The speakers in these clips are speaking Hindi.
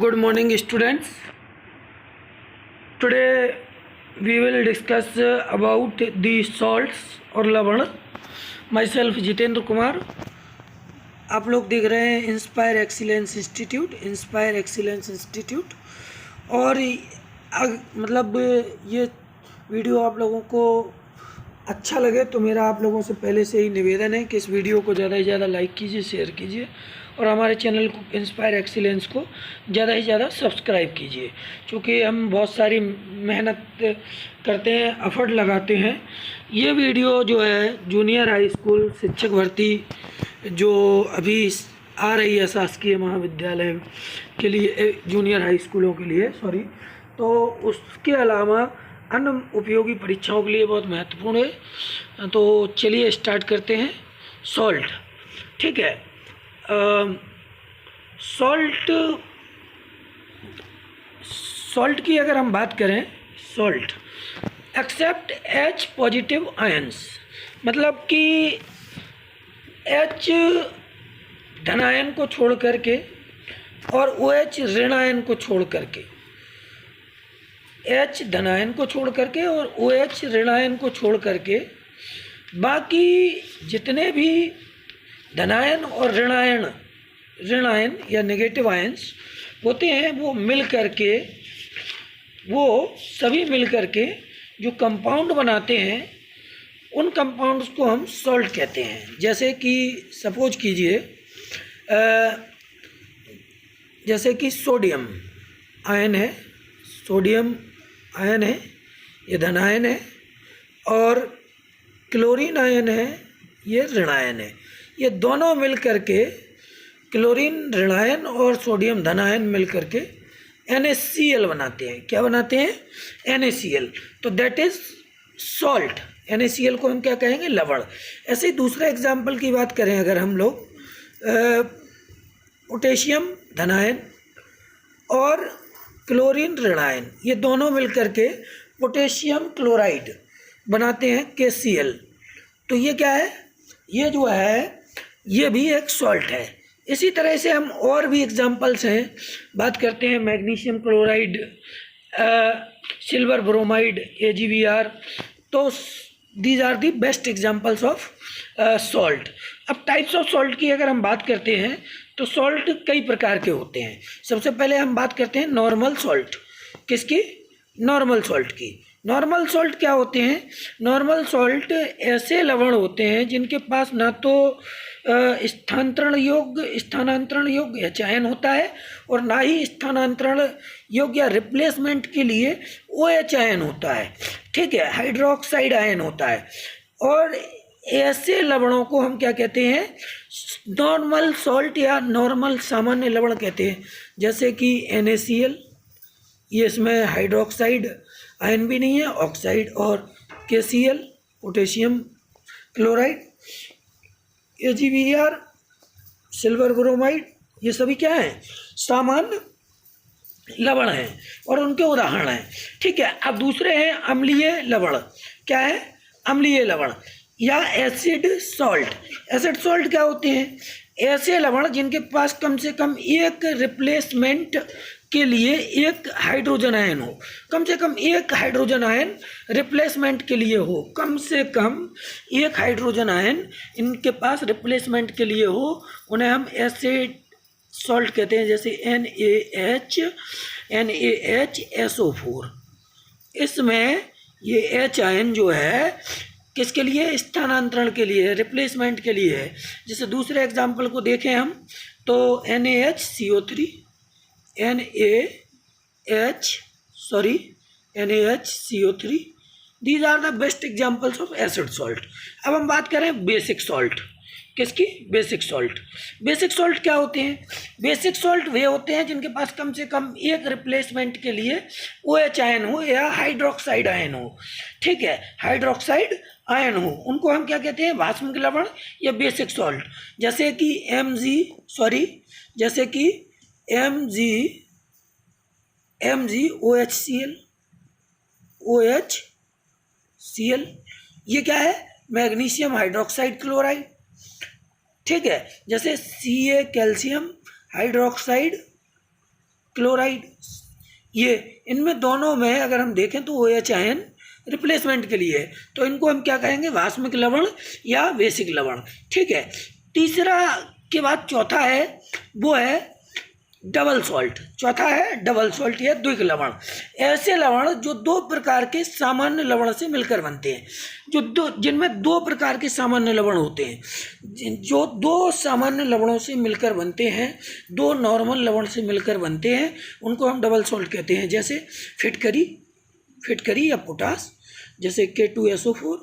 Good morning, students. Today we will discuss about the salts और लवण. Myself जितेंद्र कुमार. आप लोग देख रहे हैं इंस्पायर एक्सीलेंस इंस्टीट्यूट और मतलब ये वीडियो आप लोगों को अच्छा लगे तो मेरा आप लोगों से पहले से ही निवेदन है कि इस वीडियो को ज़्यादा से ज़्यादा लाइक कीजिए, शेयर कीजिए और हमारे चैनल को इंस्पायर एक्सीलेंस को ज़्यादा से ज़्यादा सब्सक्राइब कीजिए, क्योंकि हम बहुत सारी मेहनत करते हैं, एफर्ट लगाते हैं. ये वीडियो जो है जूनियर हाई स्कूल शिक्षक भर्ती जो अभी आ रही है शासकीय महाविद्यालय के लिए, जूनियर हाई स्कूलों के लिए तो उसके अलावा अन्य उपयोगी परीक्षाओं के लिए बहुत महत्वपूर्ण है. तो चलिए स्टार्ट करते हैं. सॉल्ट, ठीक है. सॉल्ट की अगर हम बात करें, salt except H positive ions, मतलब कि H धनायन को छोड़ करके और OH ऋण आयन को छोड़ करके, H धनायन को छोड़ करके और OH ऋण आयन को छोड़ करके बाकी जितने भी धनायन और ऋण आयन या नेगेटिव आयंस होते हैं वो सभी मिल करके जो कंपाउंड बनाते हैं उन कंपाउंड्स को हम सॉल्ट कहते हैं. जैसे कि सपोज कीजिए, जैसे कि सोडियम आयन है, ये धनायन है, और क्लोरीन आयन है, ये ऋणायन है. ये दोनों मिल करके, क्लोरीन ऋणायन और सोडियम धनायन मिल करके NaCl बनाते हैं. क्या बनाते हैं? NaCl. तो दैट इज सॉल्ट. NaCl को हम क्या कहेंगे? लवण. ऐसे ही दूसरे एग्जाम्पल की बात करें अगर हम लोग, पोटेशियम धनायन और क्लोरीन ऋणायन, ये दोनों मिल करके पोटेशियम क्लोराइड बनाते हैं KCl. तो ये क्या है? ये जो है ये भी एक सॉल्ट है. इसी तरह से हम और भी एग्जांपल्स हैं, बात करते हैं magnesium chloride, silver bromide, AgBr. तो these are the best examples of salt. अब टाइप्स ऑफ सॉल्ट की अगर हम बात करते हैं तो सॉल्ट कई प्रकार के होते हैं. सबसे पहले हम बात करते हैं नॉर्मल सॉल्ट. किसकी? नॉर्मल सॉल्ट की. नॉर्मल सॉल्ट क्या होते हैं? नॉर्मल सॉल्ट ऐसे लवण होते हैं जिनके पास ना तो स्थानांतरण योग्य H आयन होता है और ना ही स्थानांतरण योग्य या रिप्लेसमेंट के लिए OH आयन होता है. ठीक है, हाइड्रोक्साइड आयन होता है. और ऐसे लवणों को हम क्या कहते हैं? नॉर्मल सॉल्ट या नॉर्मल सामान्य लवण कहते हैं. जैसे कि NaCl, ये इसमें हाइड्रोक्साइड आयन भी नहीं है, ऑक्साइड, और KCl potassium chloride, AgBr silver bromide, ये सभी क्या हैं? सामान्य लवण हैं और उनके उदाहरण हैं. ठीक है. अब दूसरे हैं अम्लीय लवण. क्या है? अम्लीय लवण या एसिड सॉल्ट. एसिड सॉल्ट क्या होते हैं? ऐसे लवण जिनके पास कम से कम एक रिप्लेसमेंट के लिए एक हाइड्रोजन आयन हो, कम से कम एक हाइड्रोजन आयन रिप्लेसमेंट के लिए हो, कम से कम एक हाइड्रोजन आयन इनके पास रिप्लेसमेंट के लिए हो, उन्हें हम एसिड सॉल्ट कहते हैं. जैसे NaHSO4, इसमें ये H आयन जो है किसके लिए? स्थानांतरण के लिए, रिप्लेसमेंट के लिए है. जैसे दूसरे एग्जाम्पल को देखें हम तो NaHCO3, NaHCO3, these are the best examples of acid salt. अब हम बात करें बेसिक सॉल्ट. किसकी? Basic salt. बेसिक सॉल्ट क्या होते हैं? बेसिक सॉल्ट वे होते हैं जिनके पास कम से कम एक रिप्लेसमेंट के लिए OH आयन हो या हाइड्रोक्साइड आयन हो. ठीक है, हाइड्रोक्साइड आयन हो, उनको हम क्या कहते हैं? भस्म लवण या बेसिक सॉल्ट. जैसे कि OHCl, ये क्या है? Magnesium hydroxide chloride. ठीक है. जैसे Ca कैल्शियम हाइड्रोक्साइड क्लोराइड, ये इनमें दोनों में अगर हम देखें तो OH आयन रिप्लेसमेंट के लिए है, तो इनको हम क्या कहेंगे, वाष्मिक लवण या बेसिक लवण। ठीक है। तीसरा के बाद चौथा है वो है डबल सॉल्ट। चौथा है डबल सॉल्ट या द्विक लवण। ऐसे लवण जो दो प्रकार के सामान्य लवण से मिलकर बनते हैं, जिनमें दो प्रकार के सामान्य लवण होते हैं, जो दो सामान्य लवणों से मिलकर बनते हैं, दो नॉर्मल लवण से मिलकर बनते हैं, उनको हम डबल सॉल्ट कहते हैं। जैसे फिटकरी या पोटास, जैसे K2SO4,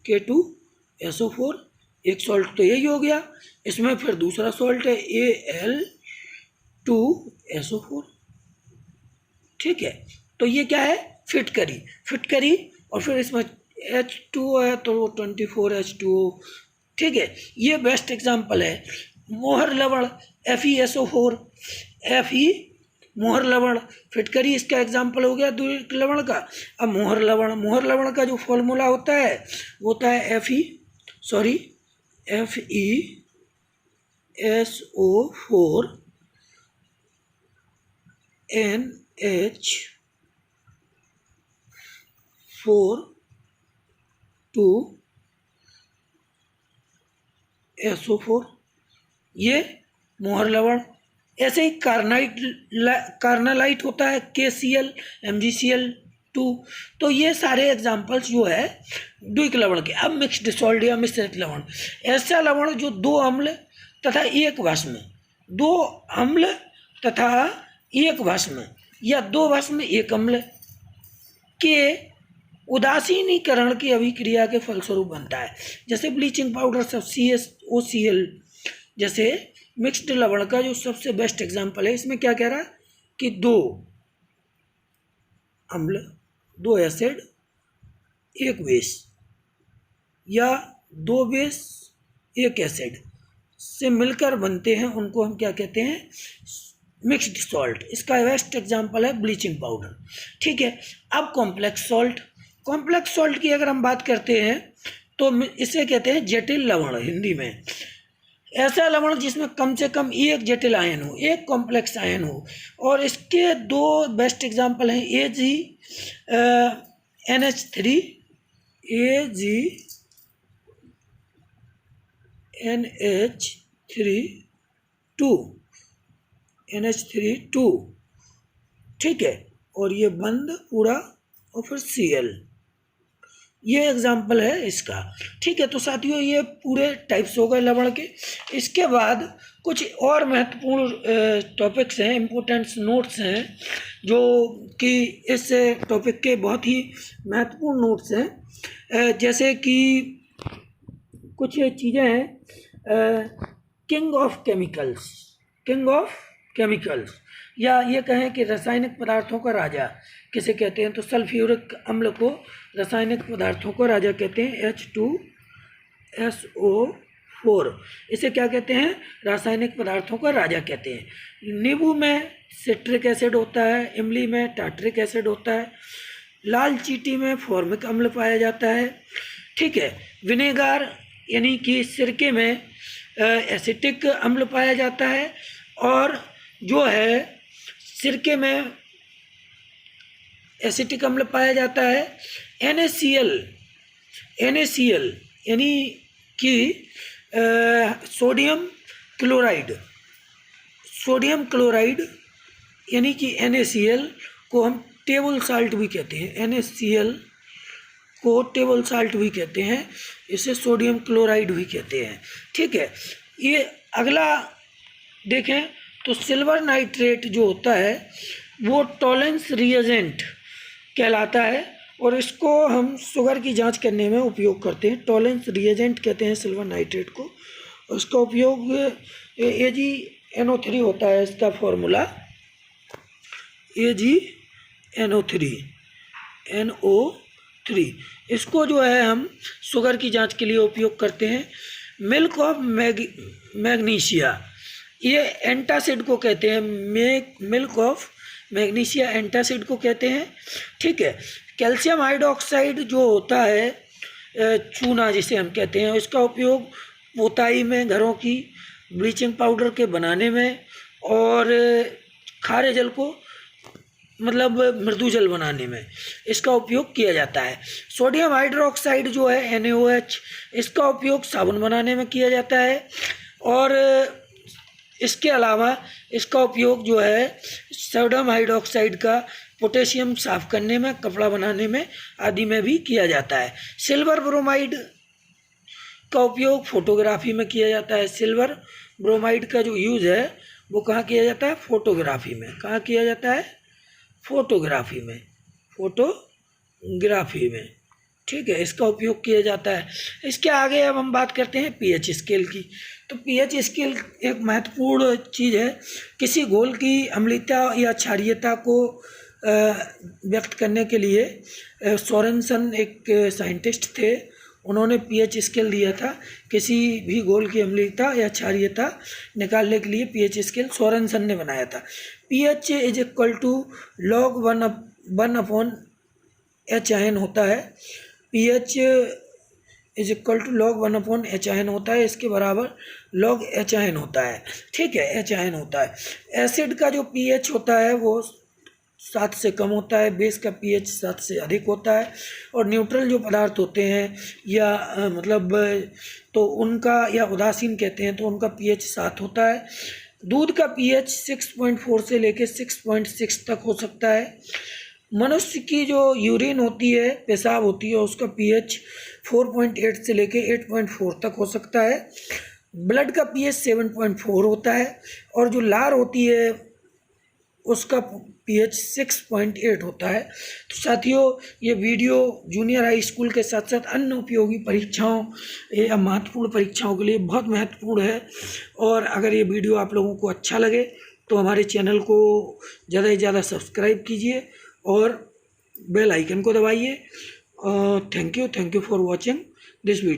K2SO4 एक सॉल्ट तो यही हो गया। इसमें फिर दूसरा सॉल्ट है Al2SO4। ठीक है, तो ये क्या है, फिटकरी, और फिर इसमें H2O है तो 24H2O। ठीक है, ये बेस्ट एग्जाम्पल है। मोहर लवण FeSO4, Fe मोहर लवण, फिटकरी इसका एग्जाम्पल हो गया द्विक लवण का। अब मोहर लवण का जो फॉर्मूला होता है वो होता है FeSO4 NH4 ये मोहर लवण। ऐसे ही कार्नालाइट होता है KCl MgCl2। तो ये सारे एग्जाम्पल्स जो है द्विक लवण के। अब मिक्स्ड सॉल्ट या मिश्रित लवण, ऐसा लवण जो दो अम्ल तथा एक भस्म, दो अम्ल तथा एक भस्म या दो भस्म एक अम्ल के उदासीनीकरण की अभिक्रिया के फलस्वरूप बनता है। जैसे ब्लीचिंग पाउडर सब CaCl। जैसे मिक्स्ड लवण का जो सबसे बेस्ट एग्जाम्पल है, इसमें क्या कह रहा है कि दो अम्ल, दो एसिड, एक बेस, या दो बेस एक एसिड से मिलकर बनते हैं, उनको हम क्या कहते हैं, मिक्स्ड सॉल्ट। इसका बेस्ट एग्जाम्पल है ब्लीचिंग पाउडर। ठीक है। अब कॉम्प्लेक्स सॉल्ट की अगर हम बात करते हैं तो इसे कहते हैं जटिल लवण हिंदी में। ऐसा लवण जिसमें कम से कम एक जटिल आयन हो, एक कॉम्प्लेक्स आयन हो, और इसके दो बेस्ट एग्जाम्पल हैं NH3 ठीक है, और ये बंद पूरा, और फिर Cl, ये एग्जाम्पल है इसका। ठीक है, तो साथियों ये पूरे टाइप्स हो गए लवण के। इसके बाद कुछ और महत्वपूर्ण टॉपिक्स हैं, इम्पोर्टेंट नोट्स हैं, जो कि इस टॉपिक के बहुत ही महत्वपूर्ण नोट्स हैं। जैसे कि कुछ चीज़ें हैं, किंग ऑफ केमिकल्स, या ये कहें कि रासायनिक पदार्थों का राजा किसे कहते हैं, तो सल्फ्यूरिक अम्ल को रासायनिक पदार्थों का राजा कहते हैं, H2SO4। इसे क्या कहते हैं, रासायनिक पदार्थों का राजा कहते हैं। नींबू में सिट्रिक एसिड होता है, इमली में टार्टरिक एसिड होता है, लाल चींटी में फॉर्मिक अम्ल पाया जाता है। ठीक है। विनेगार यानी कि सिरके में एसिटिक अम्ल पाया जाता है, और जो है सिरके में एसिटिक अम्ल पाया जाता है। NaCl यानी कि सोडियम क्लोराइड यानी कि NaCl को हम टेबल साल्ट भी कहते हैं, NaCl को टेबल साल्ट भी कहते हैं, इसे सोडियम क्लोराइड भी कहते हैं। ठीक है। ये अगला देखें तो सिल्वर नाइट्रेट जो होता है वो टॉलेंस रिएजेंट कहलाता है, और इसको हम शुगर की जांच करने में उपयोग करते हैं। टॉलेंस रिएजेंट कहते हैं सिल्वर नाइट्रेट को। उसका उपयोग AgNO3 होता है, इसका फॉर्मूला AgNO3। इसको जो है हम शुगर की जांच के लिए उपयोग करते हैं। मिल्क ऑफ मैग्नीशिया, ये एंटासिड को कहते हैं, मिल्क ऑफ मैग्नीशिया एंटासिड को कहते हैं। ठीक है। कैल्शियम हाइड्रोक्साइड जो होता है, चूना जिसे हम कहते हैं, इसका उपयोग पोताई में, घरों की ब्लीचिंग पाउडर के बनाने में, और खारे जल को मतलब मृदु जल बनाने में इसका उपयोग किया जाता है। सोडियम हाइड्रोक्साइड जो है NaOH, इसका उपयोग साबुन बनाने में किया जाता है। और इसके अलावा इसका उपयोग जो है सोडियम हाइड्रोक्साइड का पोटेशियम साफ करने में, कपड़ा बनाने में आदि में भी किया जाता है। सिल्वर ब्रोमाइड का उपयोग फोटोग्राफी में किया जाता है। सिल्वर ब्रोमाइड का जो यूज़ है वो कहाँ किया जाता है? फोटोग्राफी में। कहाँ किया जाता है? फोटोग्राफी में। फोटोग्राफी में, ठीक है, इसका उपयोग किया जाता है। इसके आगे अब हम बात करते हैं पीएच स्केल की। तो पीएच स्केल एक महत्वपूर्ण चीज़ है। किसी घोल की अम्लता या क्षारीयता को व्यक्त करने के लिए सोरेनसन एक साइंटिस्ट थे, उन्होंने पीएच स्केल दिया था। किसी भी घोल की अम्लता या क्षारीयता निकालने के लिए पीएच स्केल सोरेनसन ने बनाया था। pH is equal to log 1/HIN होता है। pH is equal to log 1/HIN होता है, इसके बराबर log HIN होता है, ठीक है, HIN होता है। एसिड का जो pH होता है वो 7 से कम होता है, बेस का pH 7 से अधिक होता है। और न्यूट्रल जो पदार्थ होते हैं या मतलब तो उनका, या उदासीन कहते हैं, तो उनका pH 7 होता है। दूध का pH 6.4 से लेके 6.6 तक हो सकता है। मनुष्य की जो यूरिन होती है, पेशाब होती है, उसका pH 4.8 से लेके 8.4 तक हो सकता है। ब्लड का pH 7.4 होता है। और जो लार होती है उसका pH 6.8 होता है। तो साथियों, ये वीडियो जूनियर हाई स्कूल के साथ साथ अन्य उपयोगी परीक्षाओं या महत्वपूर्ण परीक्षाओं के लिए बहुत महत्वपूर्ण है। और अगर ये वीडियो आप लोगों को अच्छा लगे तो हमारे चैनल को ज़्यादा से ज़्यादा सब्सक्राइब कीजिए और बेल आइकन को दबाइए। Thank you for watching this video.